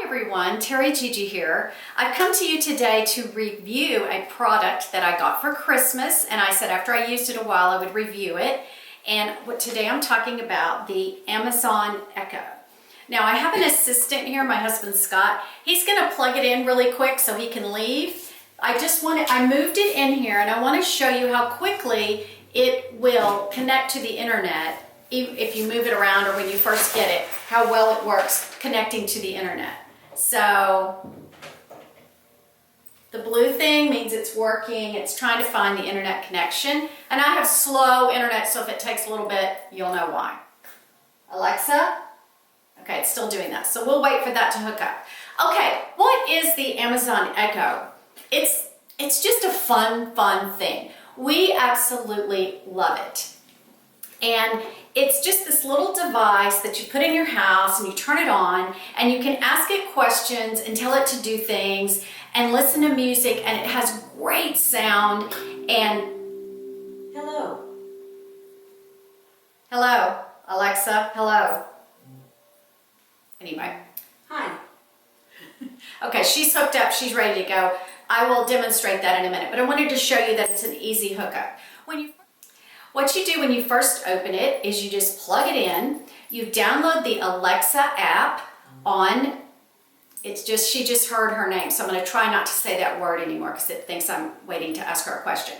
everyone, TeriGigi here. I've come to you today to review a product that I got for Christmas, and I said after I used it a while I would review it. And today I'm talking about the Amazon Echo. Now I have an assistant here, my husband Scott. He's gonna plug it in really quick so he can leave. I moved it in here and I want to show you how quickly it will connect to the internet if you move it around or when you first get it, how well it works connecting to the internet. So the blue thing means it's working. It's trying to find the internet connection. And I have slow internet, so if it takes a little bit, you'll know why. Alexa? Okay, it's still doing that. So we'll wait for that to hook up. Okay, what is the Amazon Echo? It's just a fun thing. We absolutely love it. And it's just this little device that you put in your house and you turn it on and you can ask it questions and tell it to do things and listen to music, and it has great sound and hello, Alexa, hello. Anyway. Hi. Okay, she's hooked up, she's ready to go. I will demonstrate that in a minute, but I wanted to show you that it's an easy hookup. What you do when you first open it is you just plug it in, you download the Alexa app on, she just heard her name, so I'm going to try not to say that word anymore because it thinks I'm waiting to ask her a question.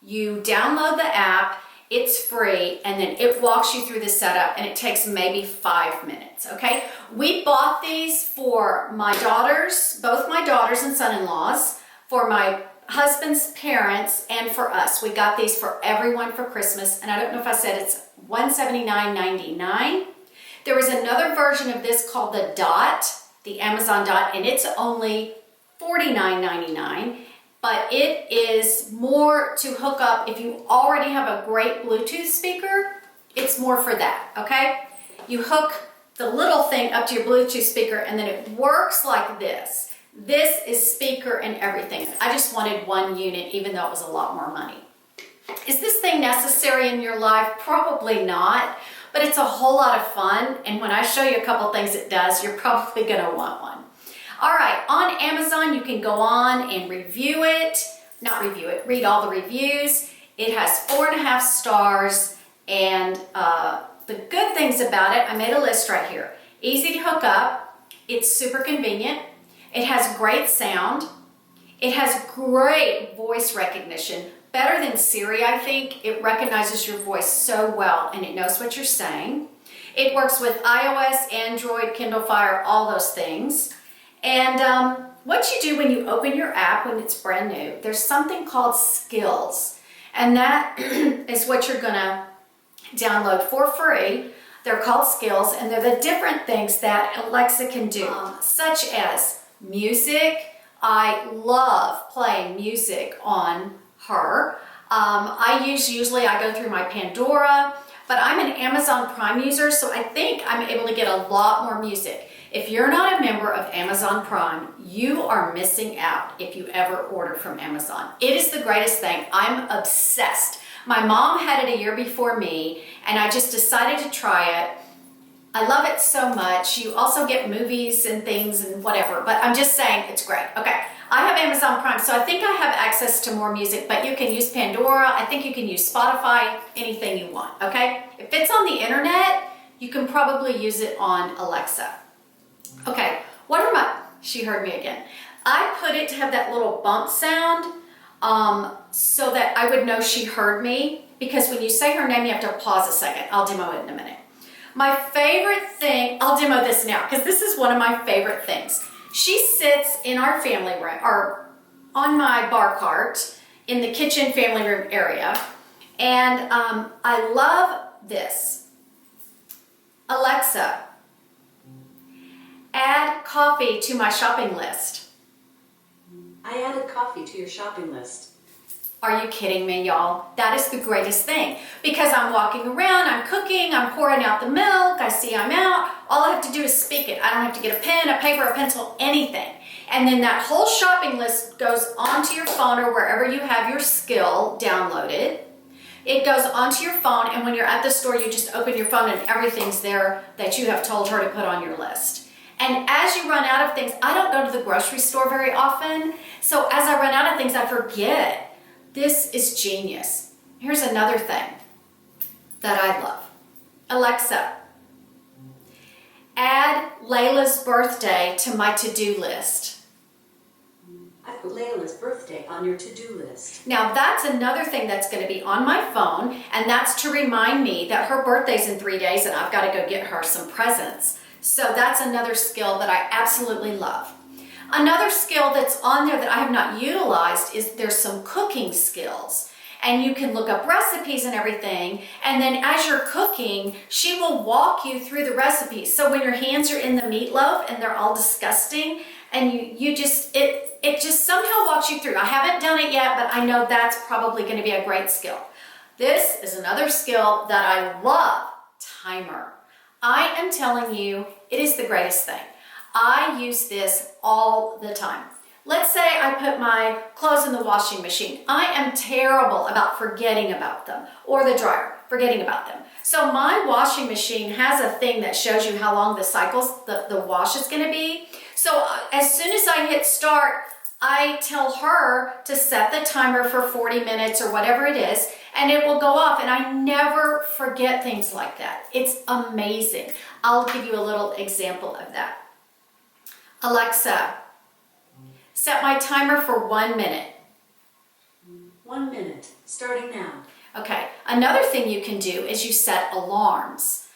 You download the app, it's free, and then it walks you through the setup, and it takes maybe 5 minutes, okay? We bought these for my daughters, both my daughters and son-in-laws, for my husband's parents, and for us. We got these for everyone for Christmas, and I don't know if I said it's $179.99. There was another version of this called the Dot, the Amazon Dot, and it's only $49.99. But it is more to hook up if you already have a great Bluetooth speaker. It's more for that, okay? You hook the little thing up to your Bluetooth speaker and then it works like this. This is speaker and everything. I just wanted one unit even though it was a lot more money. Is this thing necessary in your life? Probably not, but it's a whole lot of fun, and when I show you a couple things it does, you're probably gonna want one. All right, on Amazon, you can go on and read all the reviews. It has 4.5 stars, and the good things about it, I made a list right here. Easy to hook up, it's super convenient, it has great sound, it has great voice recognition, better than Siri, I think. It recognizes your voice so well, and it knows what you're saying. It works with iOS, Android, Kindle Fire, all those things. And what you do when you open your app when it's brand new, there's something called Skills, and that is what you're gonna download for free. They're called Skills, and they're the different things that Alexa can do, such as music. I love playing music on her. Usually I go through my Pandora, but I'm an Amazon Prime user, so I think I'm able to get a lot more music. If you're not a member of Amazon Prime, you are missing out if you ever order from Amazon. It is the greatest thing. I'm obsessed. My mom had it a year before me, and I just decided to try it. I love it so much. You also get movies and things and whatever, but I'm just saying it's great. Okay, I have Amazon Prime, so I think I have access to more music, but you can use Pandora. I think you can use Spotify, anything you want, okay? If it's on the internet, you can probably use it on Alexa. Okay, she heard me again. I put it to have that little bump sound so that I would know she heard me, because when you say her name, you have to pause a second. I'll demo it in a minute. My favorite thing, I'll demo this now because this is one of my favorite things. She sits in our family room, or on my bar cart in the kitchen family room area, and I love this. Alexa, add coffee to my shopping list. I added coffee to your shopping list. Are you kidding me, y'all? That is the greatest thing, because I'm walking around, I'm cooking, I'm pouring out the milk, I see I'm out. All I have to do is speak it. I don't have to get a pen, a paper, a pencil, anything. And then that whole shopping list goes onto your phone or wherever you have your skill downloaded. It goes onto your phone, and when you're at the store, you just open your phone and everything's there that you have told her to put on your list. And as you run out of things, I don't go to the grocery store very often, so as I run out of things, I forget. This is genius. Here's another thing that I love. Alexa, add Layla's birthday to my to-do list. I put Layla's birthday on your to-do list. Now that's another thing that's going to be on my phone, and that's to remind me that her birthday's in 3 days and I've got to go get her some presents. So that's another skill that I absolutely love. Another skill that's on there that I have not utilized is there's some cooking skills. And you can look up recipes and everything, and then as you're cooking, she will walk you through the recipes. So when your hands are in the meatloaf and they're all disgusting, and it just somehow walks you through. I haven't done it yet, but I know that's probably going to be a great skill. This is another skill that I love, timer. I am telling you, it is the greatest thing. I use this all the time. Let's say I put my clothes in the washing machine. I am terrible about forgetting about them, or the dryer, forgetting about them. So my washing machine has a thing that shows you how long the wash is going to be. So as soon as I hit start, I tell her to set the timer for 40 minutes or whatever it is, and it will go off, and I never forget things like that. It's amazing. I'll give you a little example of that. Alexa, set my timer for 1 minute. 1 minute, starting now. Okay, another thing you can do is you set alarms.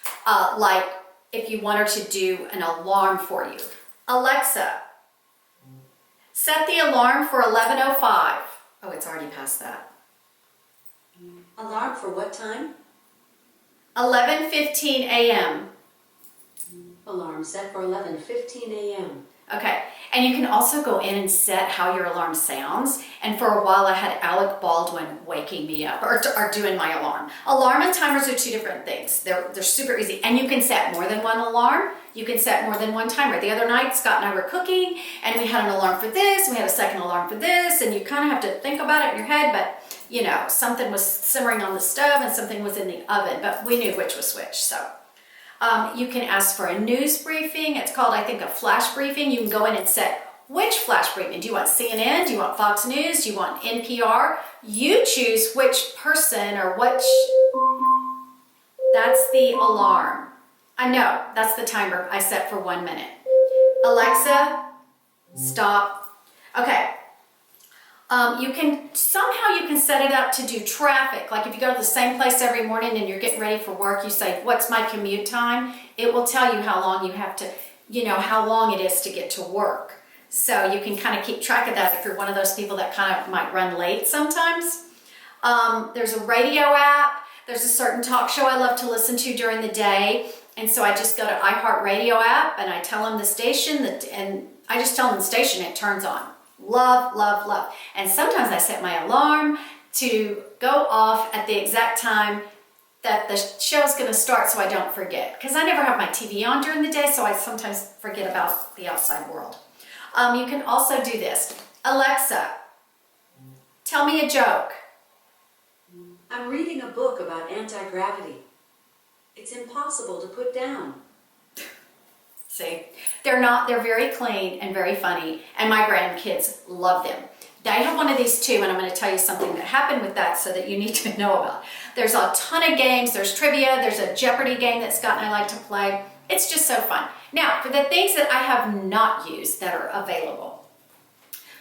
Like if you want her to do an alarm for you. Alexa, set the alarm for 11:05. Oh, it's already past that. Alarm for what time? 11:15 a.m. Alarm set for 11:15 a.m. Okay, and you can also go in and set how your alarm sounds. And for a while I had Alec Baldwin waking me up or doing my alarm. Alarm and timers are two different things. They're super easy. And you can set more than one alarm. You can set more than one timer. The other night, Scott and I were cooking and we had an alarm for this, we had a second alarm for this, and you kind of have to think about it in your head, but you know, something was simmering on the stove and something was in the oven, but we knew which was which, so. You can ask for a news briefing. It's called, I think, a flash briefing. You can go in and set which flash briefing. Do you want CNN? Do you want Fox News? Do you want NPR? You choose which person or which... That's the alarm. I know, that's the timer I set for 1 minute. Alexa, stop. Okay. You can set it up to do traffic. Like if you go to the same place every morning and you're getting ready for work, you say, what's my commute time? It will tell you how long you have to, how long it is to get to work. So you can kind of keep track of that if you're one of those people that kind of might run late sometimes. There's a radio app. There's a certain talk show I love to listen to during the day. And so I just go to iHeartRadio app and I tell them the station and I just tell them the station, it turns on. Love, love, love. And sometimes I set my alarm to go off at the exact time that the show's going to start so I don't forget. Because I never have my TV on during the day, so I sometimes forget about the outside world. You can also do this. Alexa, tell me a joke. I'm reading a book about anti-gravity. It's impossible to put down. See, they're very clean and very funny, and my grandkids love them. I have one of these too, and I'm going to tell you something that happened with that so that you need to know about. There's a ton of games, there's trivia, there's a Jeopardy game that Scott and I like to play. It's just so fun. Now, for the things that I have not used that are available,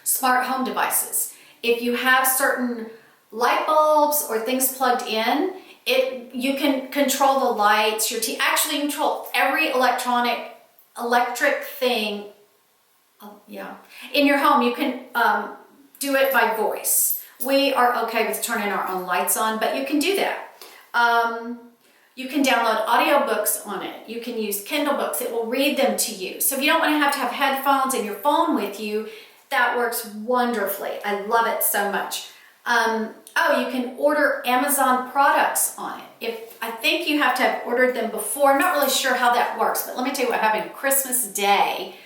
smart home devices. If you have certain light bulbs or things plugged in, you can control the lights, actually control every electric thing in your home. You can do it by voice. We are okay with turning our own lights on, but you can do that. You can download audiobooks on it. You can use Kindle books. It will read them to you. So if you don't want to have headphones and your phone with you, that works wonderfully. I love it so much. You can order Amazon products on it. I think you have to have ordered them before. I'm not really sure how that works, but let me tell you what happened. Christmas Day,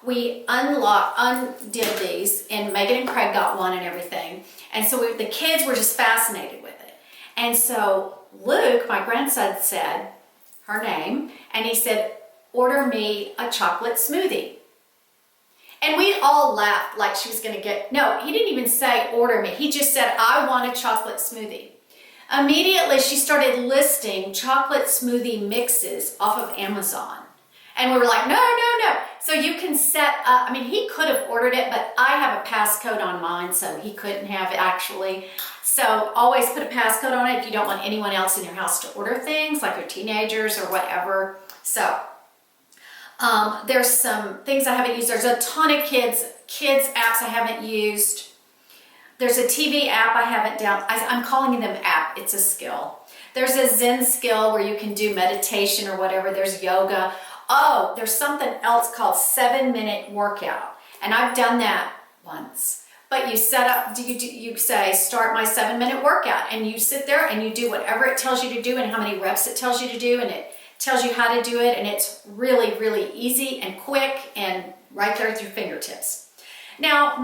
we undid these, and Megan and Craig got one and everything. And so the kids were just fascinated with it. And so Luke, my grandson, said her name, and he said, order me a chocolate smoothie. And we all laughed like she was gonna get, no, he didn't even say order me. He just said, I want a chocolate smoothie. Immediately, she started listing chocolate smoothie mixes off of Amazon. And we were like, no, no, no. So you can set up, I mean, he could have ordered it, but I have a passcode on mine, so he couldn't have it actually. So always put a passcode on it if you don't want anyone else in your house to order things, like your teenagers or whatever. So there's some things I haven't used. There's a ton of kids apps I haven't used. There's a TV app I haven't I'm calling them app. It's a skill. There's a Zen skill where you can do meditation or whatever. There's yoga. Oh, there's something else called 7-minute workout. And I've done that once. But you set up, you say, start my 7-minute workout. And you sit there and you do whatever it tells you to do and how many reps it tells you to do. And it tells you how to do it. And it's really, really easy and quick and right there at your fingertips. Now,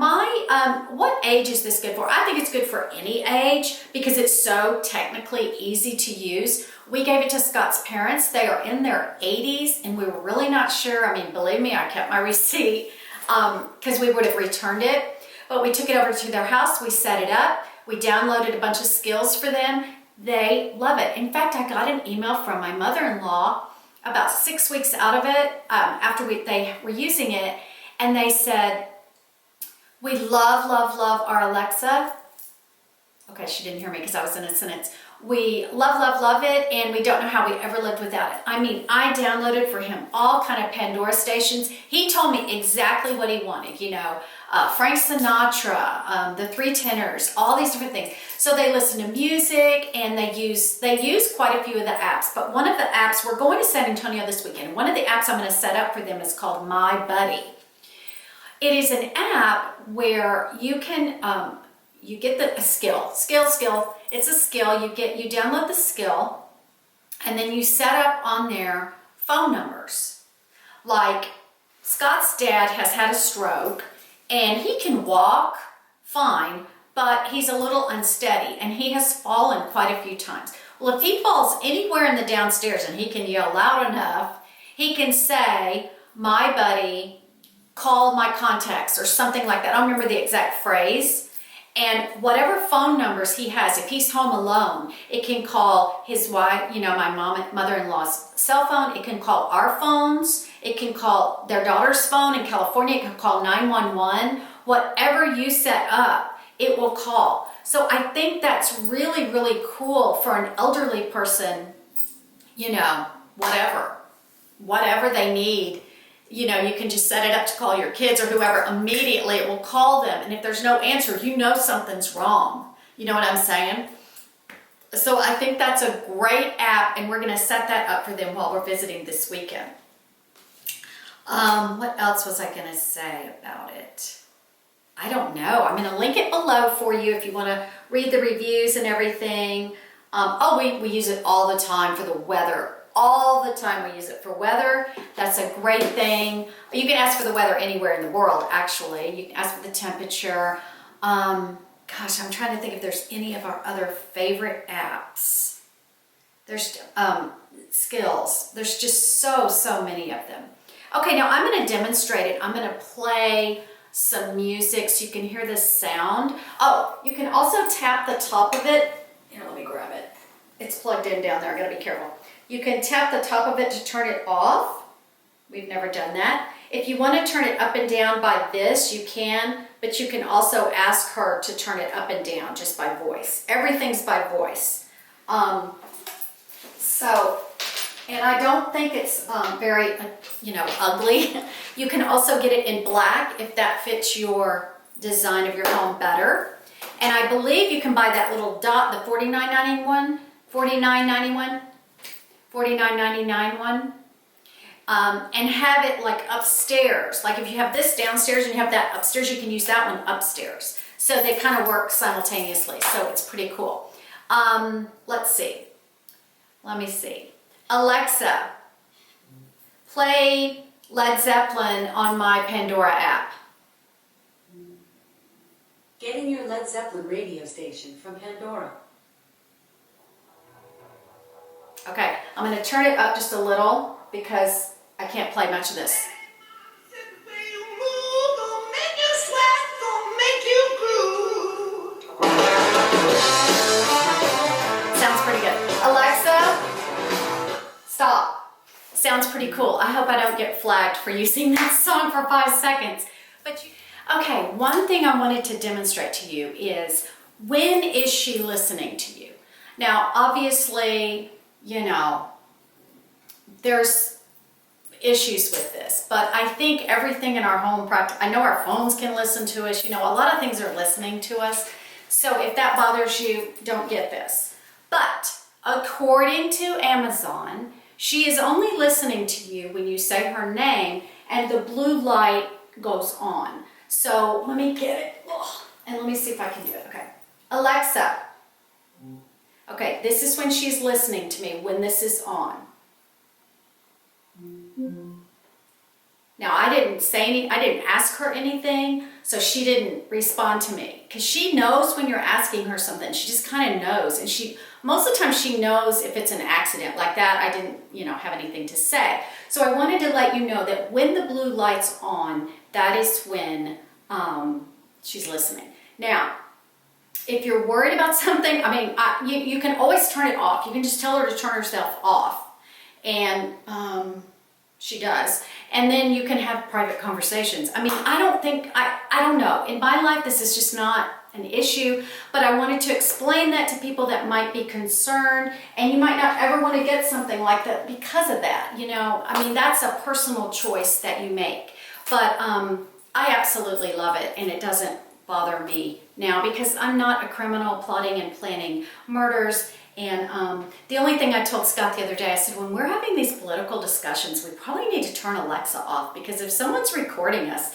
what age is this good for? I think it's good for any age because it's so technically easy to use. We gave it to Scott's parents. They are in their 80s and we were really not sure. I mean, believe me, I kept my receipt because we would have returned it. But we took it over to their house. We set it up. We downloaded a bunch of skills for them. They love it. In fact, I got an email from my mother-in-law about 6 weeks out of it after they were using it. And they said, we love, love, love our Alexa. Okay, she didn't hear me because I was in a sentence. We love, love, love it, and we don't know how we ever lived without it. I mean, I downloaded for him all kind of Pandora stations. He told me exactly what he wanted, Frank Sinatra, the Three Tenors, all these different things. So they listen to music, and they use quite a few of the apps. But one of the apps, we're going to San Antonio this weekend. One of the apps I'm going to set up for them is called My Buddy. It is an app where you can, you get a skill. It's a skill. You download the skill, and then you set up on there phone numbers. Like Scott's dad has had a stroke, and he can walk fine, but he's a little unsteady, and he has fallen quite a few times. Well, if he falls anywhere in the downstairs and he can yell loud enough, he can say, my buddy, call my contacts or something like that. I don't remember the exact phrase. And whatever phone numbers he has, if he's home alone, it can call his wife, my mother-in-law's cell phone. It can call our phones. It can call their daughter's phone in California. It can call 911. Whatever you set up, it will call. So I think that's really, really cool for an elderly person, whatever they need. You can just set it up to call your kids or whoever. Immediately it will call them. And if there's no answer, something's wrong. You know what I'm saying? So I think that's a great app, and we're going to set that up for them while we're visiting this weekend. What else was I going to say about it? I don't know. I'm going to link it below for you if you want to read the reviews and everything. We use it all the time for the weather. All the time we use it for weather. That's a great thing. You can ask for the weather anywhere in the world, actually. You can ask for the temperature. I'm trying to think if there's any of our other favorite apps. There's skills. There's just so many of them. Okay, now I'm going to demonstrate it. I'm going to play some music so you can hear the sound. Oh, you can also tap the top of it. Here, let me grab it. It's plugged in down there. I got to be careful. You can tap the top of it to turn it off. We've never done that. If you want to turn it up and down by this, you can, but you can also ask her to turn it up and down just by voice. Everything's by voice. And I don't think it's very, ugly. You can also get it in black if that fits your design of your home better. And I believe you can buy that little dot, the $49.99 one, and have it like upstairs. Like if you have this downstairs and you have that upstairs, you can use that one upstairs. So they kind of work simultaneously. So it's pretty cool. Let's see. Let me see. Alexa, play Led Zeppelin on my Pandora app. Getting your Led Zeppelin radio station from Pandora. Okay, I'm going to turn it up just a little because I I can't play much of this. Sounds pretty good. Alexa, stop. Sounds pretty cool. I hope I don't get flagged for using that song for 5 seconds. Okay, one thing I wanted to demonstrate to you is, when is she listening to you? Now, obviously, you know, there's issues with this, but I think everything in our home practice, I know our phones can listen to us, you know, a lot of things are listening to us. So if that bothers you, don't get this. But according to Amazon, she is only listening to you when you say her name and the blue light goes on. So let me get it. And let me see if I can do it. Okay. Alexa. Okay, this is when she's listening to me, when this is on. Now, I didn't ask her anything, so she didn't respond to me. Because she knows when you're asking her something. She just kind of knows. And most of the time she knows if it's an accident. Like that, I didn't, you know, have anything to say. So I wanted to let you know that when the blue light's on, that is when she's listening. Now, if you're worried about something, I mean, you can always turn it off. You can just tell her to turn herself off. And she does. And then you can have private conversations. I mean, I don't know. In my life, this is just not an issue, but I wanted to explain that to people that might be concerned, and you might not ever want to get something like that because of that, you know. I mean, that's a personal choice that you make. But I absolutely love it, and it doesn't bother me now because I'm not a criminal plotting and planning murders. And the only thing I told Scott the other day, I said, when we're having these political discussions, we probably need to turn Alexa off, because if someone's recording us,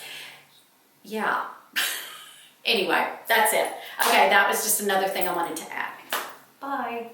yeah. Anyway, that's it. Okay, that was just another thing I wanted to add. Bye.